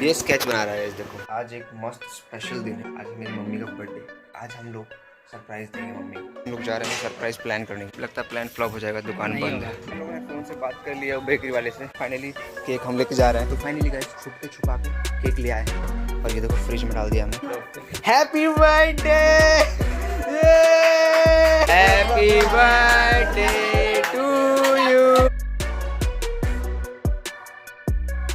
ये स्केच बना रहा है इस देखो। आज एक मस्त स्पेशल दिन है, आज मेरी मम्मी का बर्थडे। आज हम लोग सरप्राइज देंगे मम्मी को। हम लोग जा रहे हैं सरप्राइज प्लान करने। लगता है प्लान फ्लॉप हो जाएगा, दुकान बंद है। हम लोगों ने फोन से बात कर लिया बेकरी वाले से, फाइनली केक हम लेके जा रहे हैं। तो फाइनली गाइस छुपके छुपा के केक ले आए हैं और ये देखो फ्रिज में डाल दिया हमने। Happy birthday, happy birthday to you.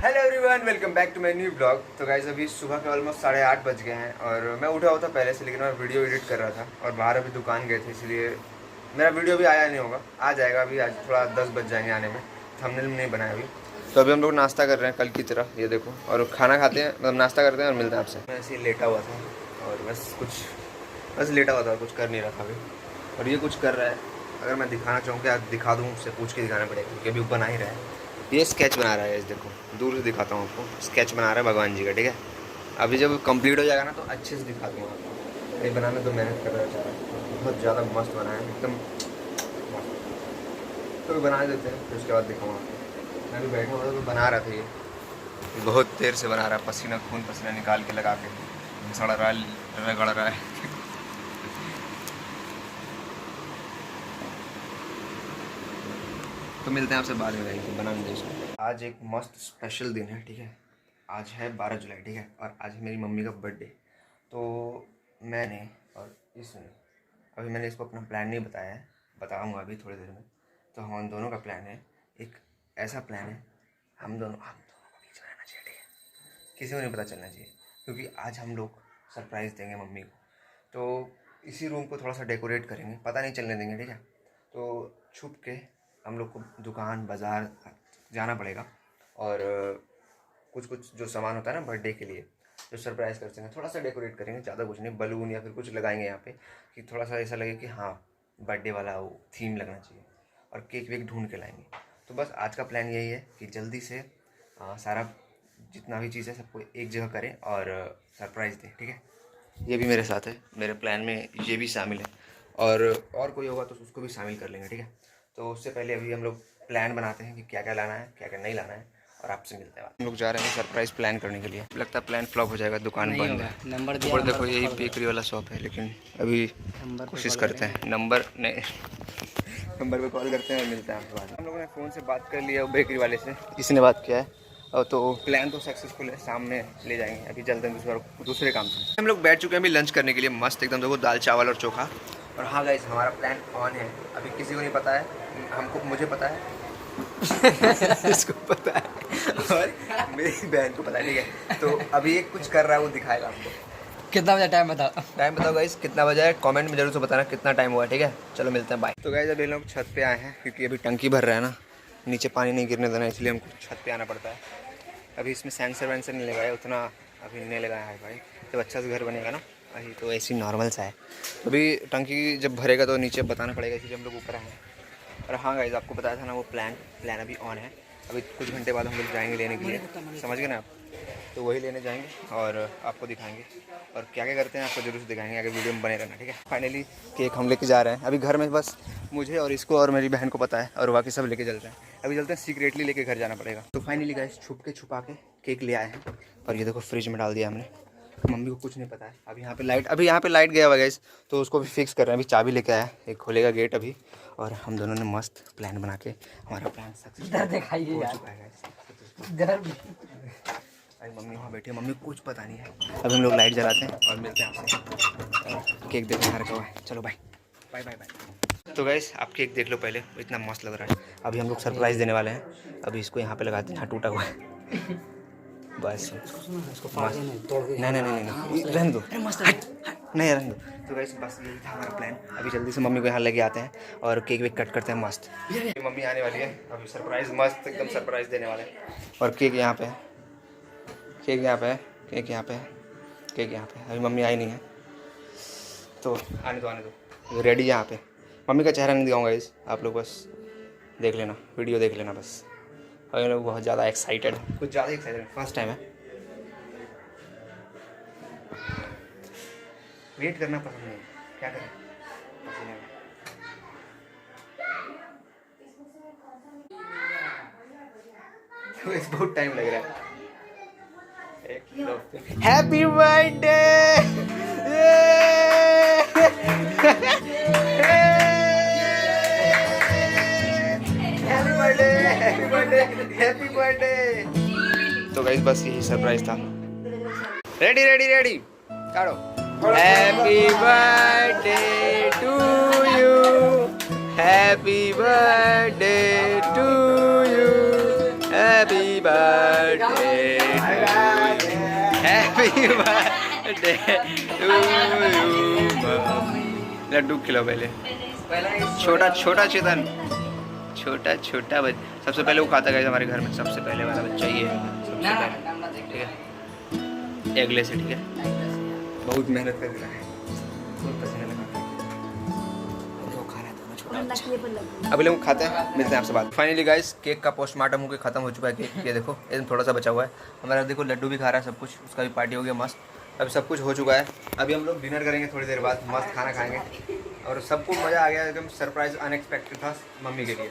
Hello everyone, welcome back to my new blog. तो गाइस अभी सुबह के ऑलमोस्ट 8:30 बज गए हैं और मैं उठा हुआ था पहले से, लेकिन मैं वीडियो एडिट कर रहा था और बाहर अभी दुकान गए थे, इसलिए मेरा वीडियो भी आया नहीं होगा। आ जाएगा अभी, आज थोड़ा 10 बज जाएंगे आने में। थंबनेल में नहीं बनाया अभी। तो अभी हम लोग नाश्ता कर रहे हैं कल की तरह, ये देखो, और खाना खाते हैं, मतलब नाश्ता करते हैं और मिलते हैं आपसे। मैं ऐसे ही लेटा हुआ था और बस लेटा हुआ था, कुछ कर नहीं रहा था अभी। और ये कुछ कर रहा है, अगर मैं दिखाना चाहूँ कि आज दिखा दूँ, उससे पूछ के दिखाना पड़ेगा क्योंकि अभी बना ही रहा है। ये स्केच बना रहा है, इस देखो दूर से दिखाता हूँ आपको। स्केच बना रहा है भगवान जी का, ठीक है। अभी जब कंप्लीट हो जाएगा ना तो अच्छे से दिखा दूँगा आपको। ये बनाने तो मेहनत कर रहा है, बहुत ज़्यादा मस्त बना है, एकदम मस्त। तो बना देते हैं, फिर उसके बाद दिखाऊँगा आपको। मैं भी बैठा हुआ था तो बना रहा था ये बहुत देर से बना रहा है, पसीना खून पसीना निकाल के लगा के सड़ रहा है, रगड़ रहा है। तो मिलते हैं आपसे बाद में, रहेंगे बनाने दे इसको। आज एक मस्त स्पेशल दिन है, ठीक है। आज है 12 जुलाई, ठीक है, और आज है मेरी मम्मी का बर्थडे। तो मैंने और इसने, अभी मैंने इसको अपना प्लान नहीं बताया है, बताऊंगा अभी थोड़ी देर में। तो हम दोनों का प्लान है, एक ऐसा प्लान है, हम दोनों को बीच में रहना चाहिए, ठीक है, किसी को नहीं पता चलना चाहिए, क्योंकि आज हम लोग सरप्राइज़ देंगे मम्मी को। तो इसी रूम को थोड़ा सा डेकोरेट करेंगे, पता नहीं चलने देंगे, ठीक है। तो छुप के हम लोग को दुकान बाज़ार जाना पड़ेगा और कुछ कुछ जो सामान होता है ना बर्थडे के लिए, जो सरप्राइज़ करते हैं, थोड़ा सा डेकोरेट करेंगे, ज़्यादा कुछ नहीं, बलून या फिर कुछ लगाएंगे यहाँ पे कि थोड़ा सा ऐसा लगे कि हाँ बर्थडे वाला वो थीम लगना चाहिए, और केक वेक ढूंढ के लाएंगे। तो बस आज का प्लान यही है कि जल्दी से सारा जितना भी चीज़ है सबको एक जगह करें और सरप्राइज़ दें, ठीक है। ये भी मेरे साथ है, मेरे प्लान में ये भी शामिल है, और कोई होगा तो उसको भी शामिल कर लेंगे, ठीक है। तो उससे पहले अभी हम लोग प्लान बनाते हैं कि क्या क्या लाना है, क्या क्या नहीं लाना है, और आपसे मिलते हैं। हम लोग जा रहे हैं सरप्राइज़ प्लान करने के लिए। लगता है प्लान फ्लॉप हो जाएगा, दुकान बंद है। ऊपर देखो यही बेकरी वाला शॉप है, लेकिन अभी कोशिश करते हैं, नंबर पे कॉल करते हैं और मिलते हैं आपके बाद। हम लोगों ने फ़ोन से बात कर लिया बेकरी वाले से, किसी ने बात किया है, और तो प्लान तो सक्सेसफुल है, सामने ले जाएंगे। अभी चलते हैं दूसरे काम से। हम लोग बैठ चुके हैं अभी लंच करने के लिए, मस्त एकदम देखो, दाल चावल और चोखा। और हाँ गाइस, हमारा प्लान ऑन है, अभी किसी को नहीं पता है, हमको, मुझे पता है इसको पता है और मेरी बहन को पता है, ठीक है। तो अभी एक कुछ कर रहा है, वो दिखाएगा आपको। कितना बजा? टाइम बताओ गाइस, कितना बजा है, कमेंट में जरूर से बताना कितना टाइम हुआ है, ठीक है। चलो मिलते हैं, बाय। तो गाइस अभी लोग छत पे आए हैं क्योंकि अभी टंकी भर रहा है ना, नीचे पानी नहीं गिरने देना, इसलिए हमको छत पे आना पड़ता है। अभी इसमें सेंसर वेंसर नहीं लगाया, उतना अभी नहीं लगाया है भाई। जब अच्छा से घर बनेगा ना, अभी तो ऐसी नॉर्मल सा है। अभी टंकी जब भरेगा तो नीचे बताना पड़ेगा, इसलिए हम लोग ऊपर आए हैं। और हाँ गाइस, आपको बताया था ना वो प्लान अभी ऑन है। अभी कुछ घंटे बाद हम लोग जाएंगे लेने के लिए, समझ गए ना आप। तो वही लेने जाएंगे और आपको दिखाएंगे, और क्या क्या करते हैं आपको जरूर से दिखाएंगे, आगे वीडियो में बने रहना, ठीक है। फाइनली केक हम लेके जा रहे हैं। अभी घर में बस मुझे और इसको और मेरी बहन को पता है, और बाकी सब लेके चलते हैं। अभी चलते हैं, सीक्रेटली लेके घर जाना पड़ेगा। तो फाइनली गाइस छुप के छुपा के केक ले आए हैं, और ये देखो फ्रिज में डाल दिया हमने। मम्मी को कुछ नहीं पता है। अभी यहाँ पे लाइट गया हुआ गाइस, तो उसको भी फिक्स कर रहे हैं। अभी चाबी लेके आया, एक खोलेगा गेट अभी, और हम दोनों ने मस्त प्लान बना के, हमारा प्लान सक्सेसफुल हो चुका है गाइस। अरे मम्मी वहाँ बैठी है, मम्मी को कुछ पता नहीं है। अभी हम लोग लाइट जलाते हैं और मिलते हैं आपसे। केक देखने का रखा हुआ है, चलो बाय बाय बाय बाय। तो गाइस आप केक देख लो पहले, इतना मस्त लग रहा है। अभी हम लोग सरप्राइज़ देने वाले हैं, अभी इसको यहाँ पे लगाते हैं, यहाँ टूटा हुआ है बस। नहीं नहीं नहीं नहीं, रहने दो, नहीं रहने दो। तो गाइस बस यही था हमारा प्लान। अभी जल्दी से मम्मी को यहाँ लेके आते हैं और केक वेक कट करते हैं मस्त। मम्मी आने वाली है, अभी सरप्राइज़, मस्त एकदम सरप्राइज़ देने वाले हैं। और केक यहाँ पे है, केक यहाँ पे है, केक यहाँ पे है, केक यहाँ पे है। अभी मम्मी आई नहीं है, तो आने दो रेडी यहाँ पे। मम्मी का चेहरा नहीं दिखाऊंगा इस, आप लोग बस देख लेना, वीडियो देख लेना बस। और ये लोग बहुत ज़्यादा एक्साइटेड है, कुछ ज़्यादा एक्साइटेड है, फर्स्ट टाइम है। वेट करना पसंद नहीं, क्या करें, पसीने में। तो इस बहुत टाइम लग रहा है, happy birthday, happy birthday, happy birthday, happy birthday. तो गाइस बस यही सरप्राइज था। रेडी रेडी रेडी काटो। Happy birthday to you, happy birthday to you, happy birthday, happy birthday to you. लड्डू खिलाओ पहले। छोटा छोटा चेतन, छोटा छोटा बच्चा सबसे पहले वो खाता है हमारे घर में, सबसे पहले वाला बच्चा ये है सबसे पहले, ठीक है। अगले से, ठीक है। बहुत मेहनत कर रहा है, बहुत पसीना लगा। अभी लोग खाते हैं, मिलते हैं आपसे बात। फाइनली गाइस केक का पोस्टमार्टम होकर खत्म हो चुका है केक। ये देखो एकदम थोड़ा सा बचा हुआ है हमारा। देखो लड्डू भी खा रहा है सब कुछ, उसका भी पार्टी हो गया मस्त। अभी सब कुछ हो चुका है। अभी हम लोग डिनर करेंगे थोड़ी देर बाद, मस्त खाना खाएंगे और सबको मज़ा आ गया। एकदम सरप्राइज अनएक्सपेक्टेड था मम्मी के लिए।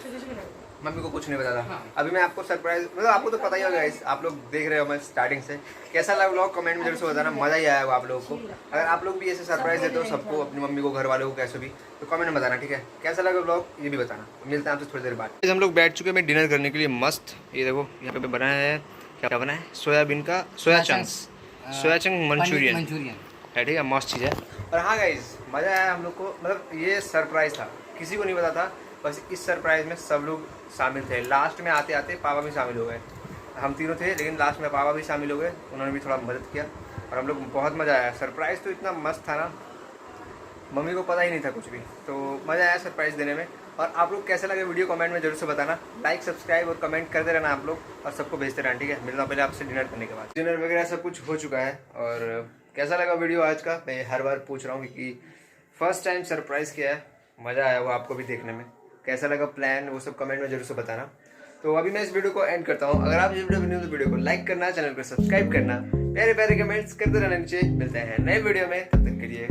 मम्मी को कुछ नहीं पता था। अभी मैं आपको सरप्राइज, मतलब आपको तो पता ही होगा गाइस, आप लोग देख रहे हो मैं स्टार्टिंग से। कैसा लगा व्लॉग कमेंट में जरूर से बताना, मज़ा ही आया होगा आप लोगों को। अगर आप लोग भी ऐसे सरप्राइज देते हो सबको, अपनी मम्मी को, घर वालों को, कैसे भी, तो कमेंट में बताना, ठीक है। कैसा लगा व्लॉग ये भी बताना। मिलते हैं आपसे थोड़ी देर बाद। हम लोग बैठ चुके हैं डिनर करने के लिए मस्त। ये देखो यहाँ पे बना है, क्या बना है, सोयाबीन का सोया चंक्स मंचूरियन है, ठीक है। मस्त चीज़ है। और हाँ गाइस मज़ा आया हम लोग को। मतलब ये सरप्राइज था, किसी को नहीं पता था। बस इस सरप्राइज में सब लोग शामिल थे। लास्ट में आते आते पापा भी शामिल हो गए। हम तीनों थे लेकिन लास्ट में पापा भी शामिल हो गए, उन्होंने भी थोड़ा मदद किया और हम लोग बहुत मज़ा आया। सरप्राइज़ तो इतना मस्त था ना, मम्मी को पता ही नहीं था कुछ भी, तो मज़ा आया सरप्राइज़ देने में। और आप लोग कैसे लगे वीडियो कमेंट में जरूर से बताना। लाइक सब्सक्राइब और कमेंट करते रहना आप लोग, और सबको भेजते रहना, ठीक है। मिलना पहले आपसे डिनर करने के बाद। डिनर वगैरह सब कुछ हो चुका है। और कैसा लगा वीडियो आज का, मैं हर बार पूछ रहा हूँ क्योंकि फर्स्ट टाइम सरप्राइज़ किया है। मज़ा आया वो आपको भी देखने में। कैसा लगा प्लान वो सब कमेंट में जरूर से बताना। तो अभी मैं इस वीडियो को एंड करता हूँ। अगर आप इस वीडियो में न्यू तो वीडियो को लाइक करना, चैनल को सब्सक्राइब करना, प्यारे प्यारे कमेंट्स करते रहना नीचे। मिलते हैं नए वीडियो में, तब तक के लिए।